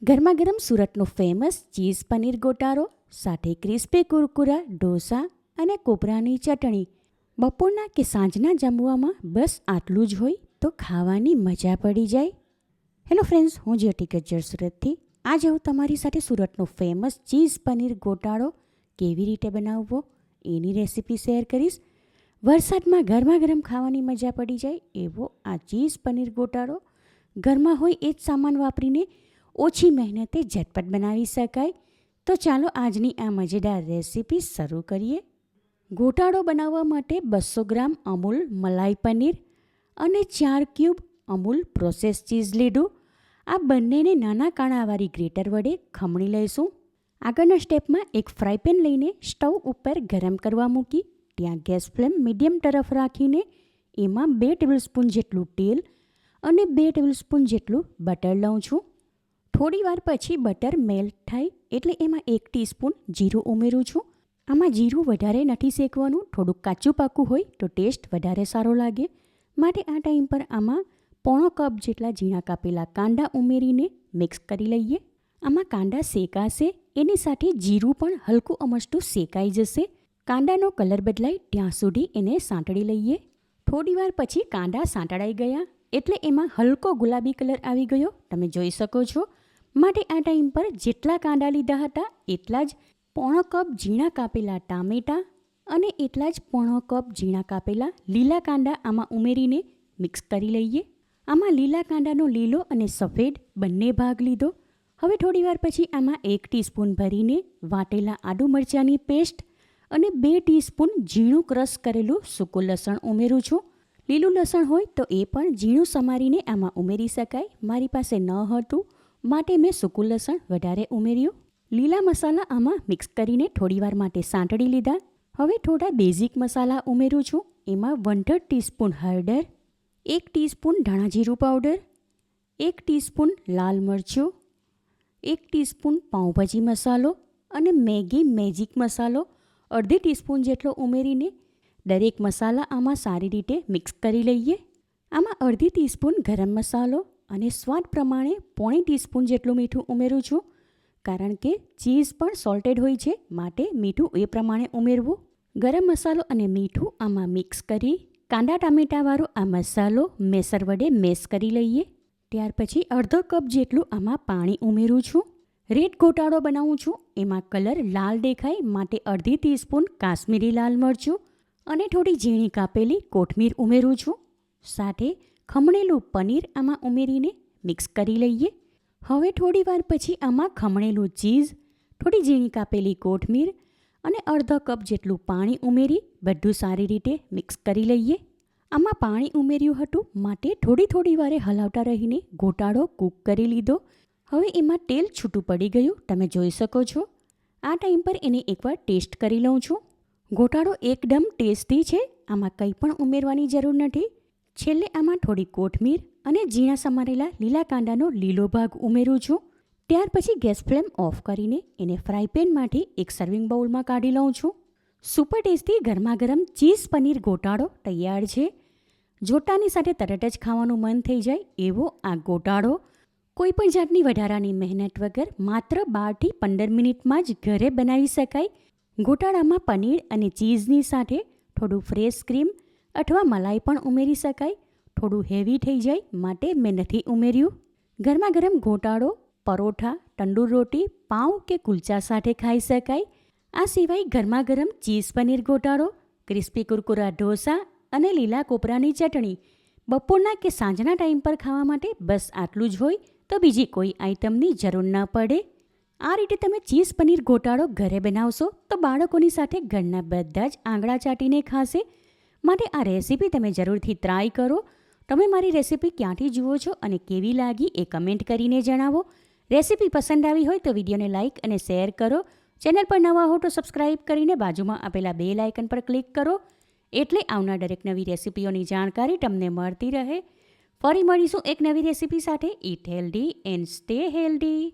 ગરમા ગરમ સુરતનો ફેમસ ચીઝ પનીર ગોટાળો સાથે ક્રિસ્પી કુરકુરા ઢોસા અને કોપરાની ચટણી. બપોરના કે સાંજના જમવામાં બસ આટલું જ હોય તો ખાવાની મજા પડી જાય. હેલો ફ્રેન્ડ્સ, હું જ્યોતિ ગજ્જર સુરતથી. આજે હું તમારી સાથે સુરતનો ફેમસ ચીઝ પનીર ગોટાળો કેવી રીતે બનાવવો એની રેસીપી શેર કરીશ. વરસાદમાં ગરમા ગરમ ખાવાની મજા પડી જાય એવો આ ચીઝ પનીર ગોટાળો ઘરમાં હોય એ જ સામાન વાપરીને ઓછી મહેનતે ઝટપટ બનાવી શકાય. તો ચાલો આજની આ મજેદાર રેસીપી શરૂ કરીએ. ગોટાળો બનાવવા માટે 200 ગ્રામ અમૂલ મલાઈ પનીર અને 4 ક્યુબ અમૂલ પ્રોસેસ ચીઝ લીધું. આ બંનેને નાના કાણાવાળી ગ્રેટર વડે ખમણી લઈશું. આગળના સ્ટેપમાં એક ફ્રાય પેન લઈને સ્ટવ ઉપર ગરમ કરવા મૂકી ત્યાં ગેસ ફ્લેમ મીડિયમ તરફ રાખીને એમાં 2 ટેબલસ્પૂન જેટલું તેલ અને 2 ટેબલસ્પૂન જેટલું બટર લઉં છું. થોડી વાર પછી બટર મેલ્ટ થાય એટલે એમાં 1 ટીસ્પૂન જીરું ઉમેરું છું. આમાં જીરું વધારે નથી શેકવાનું, થોડુંક કાચું પાકું હોય તો ટેસ્ટ વધારે સારો લાગે. માટે આ ટાઈમ પર આમાં પોણો કપ જેટલા ઝીણા કાપેલા કાંદા ઉમેરીને મિક્સ કરી લઈએ. આમાં કાંદા શેકાશે એની સાથે જીરું પણ હલકું અમસ્તું શેકાઈ જશે. કાંદાનો કલર બદલાય ત્યાં સુધી એને સાંતળી લઈએ. થોડી વાર પછી કાંદા સાંતળાઈ ગયા એટલે એમાં હલકો ગુલાબી કલર આવી ગયો, તમે જોઈ શકો છો. માટે આ ટાઈમ પર જેટલા કાંદા લીધા હતા એટલા જ પોણો કપ ઝીણા કાપેલા ટામેટાં અને એટલા જ પોણો કપ ઝીણા કાપેલા લીલા કાંદા આમાં ઉમેરીને મિક્સ કરી લઈએ. આમાં લીલા કાંદાનો લીલો અને સફેદ બંને ભાગ લીધો. હવે થોડીવાર પછી આમાં 1 ટીસ્પૂન ભરીને વાટેલા આદુ મરચાંની પેસ્ટ અને 2 ટીસ્પૂન ઝીણું ક્રશ કરેલું સૂકું લસણ ઉમેરું છું. લીલું લસણ હોય તો એ પણ ઝીણું સમારીને આમાં ઉમેરી શકાય. મારી પાસે ન હતું માટે મેં સૂકું લસણ વધારે ઉમેર્યું. લીલા મસાલા આમાં મિક્સ કરીને થોડીવાર માટે સાંતળી લીધા. હવે થોડા બેઝિક મસાલા ઉમેરું છું. એમાં 1/2 ટીસ્પૂન હળદર, 1 ટીસ્પૂન ધાણા જીરું પાવડર, 1 ટીસ્પૂન લાલ મરચું, 1 ટીસ્પૂન પાઉંભાજી મસાલો અને મેગી મેજિક મસાલો 1/2 ટીસ્પૂન જેટલો ઉમેરીને દરેક મસાલા આમાં સારી રીતે મિક્સ કરી લઈએ. આમાં 1/2 ટીસ્પૂન ગરમ મસાલો અને સ્વાદ પ્રમાણે 1/4 ટીસ્પૂન જેટલું મીઠું ઉમેરું છું. કારણ કે ચીઝ પણ સોલ્ટેડ હોય છે માટે મીઠું એ પ્રમાણે ઉમેરવું. ગરમ મસાલો અને મીઠું આમાં મિક્સ કરી કાંદા ટામેટાવાળો આ મસાલો મેસર વડે મેશ કરી લઈએ. ત્યાર પછી અડધો કપ જેટલું આમાં પાણી ઉમેરું છું. રેડ ગોટાળો બનાવું છું એમાં કલર લાલ દેખાય માટે 1/2 ટીસ્પૂન કાશ્મીરી લાલ મરચું અને થોડી ઝીણી કાપેલી કોથમીર ઉમેરું છું. સાથે ખમણેલું પનીર આમાં ઉમેરીને મિક્સ કરી લઈએ. હવે થોડી વાર પછી આમાં ખમણેલું ચીઝ, થોડી ઝીણી કાપેલી કોથમીર અને અડધો કપ જેટલું પાણી ઉમેરી બધું સારી રીતે મિક્સ કરી લઈએ. આમાં પાણી ઉમેર્યું હતું માટે થોડી વારે હલાવતા રહીને ગોટાળો કૂક કરી લીધો. હવે એમાં તેલ છૂટું પડી ગયું, તમે જોઈ શકો છો. આ ટાઈમ પર એને એકવાર ટેસ્ટ કરી લઉં છું. ગોટાળો એકદમ ટેસ્ટી છે, આમાં કંઈ પણ ઉમેરવાની જરૂર નથી. છેલ્લે આમાં થોડી કોથમીર અને ઝીણા સમારેલા લીલા કાંદાનો લીલો ભાગ ઉમેરું છું. ત્યાર પછી ગેસ ફ્લેમ ઓફ કરીને એને ફ્રાય પેનમાંથી એક સર્વિંગ બાઉલમાં કાઢી લઉં છું. સુપર ટેસ્ટી ગરમા ગરમ ચીઝ પનીર ગોટાળો તૈયાર છે. જોટાની સાથે તરત જ ખાવાનું મન થઈ જાય એવો આ ગોટાળો કોઈ પણ જાતની વધારાની મહેનત વગર માત્ર 12 થી 15 મિનિટમાં જ ઘરે બનાવી શકાય. ગોટાળામાં પનીર અને ચીઝની સાથે થોડું ફ્રેશ ક્રીમ અથવા મલાઈ પણ ઉમેરી શકાય. થોડું હેવી થઈ જાય માટે મેં નથી ઉમેર્યું. ગરમા ગરમ ગોટાળો પરોઠા, તંદૂર રોટી, પાઉં કે કુલચા સાથે ખાઈ શકાય. આ સિવાય ગરમા ગરમ ચીઝ પનીર ગોટાળો, ક્રિસ્પી કુરકુરા ઢોસા અને લીલા કોપરાની ચટણી બપોરના કે સાંજના ટાઈમ પર ખાવા માટે બસ આટલું જ હોય તો બીજી કોઈ આઇટમની જરૂર ન પડે. આ રીતે તમે ચીઝ પનીર ગોટાળો ઘરે બનાવશો તો બાળકોની સાથે ઘરના બધા જ આંગળા ચાટીને ખાશે. માટે આ રેસીપી તમે જરૂરથી ટ્રાય કરો. તમે મારી રેસીપી ક્યાંથી જુઓ છો અને કેવી લાગી એ કમેન્ટ કરીને જણાવો. રેસીપી પસંદ આવી હોય તો વિડીયોને લાઇક અને શેર કરો. ચેનલ પર નવા હો તો સબસ્ક્રાઇબ કરીને બાજુમાં આપેલા બેલ આઇકન પર ક્લિક કરો એટલે આવનાર દરેક નવી રેસીપીઓની જાણકારી તમને મળતી રહે. ફરી મળીશું એક નવી રેસીપી સાથે. Eat healthy and stay healthy.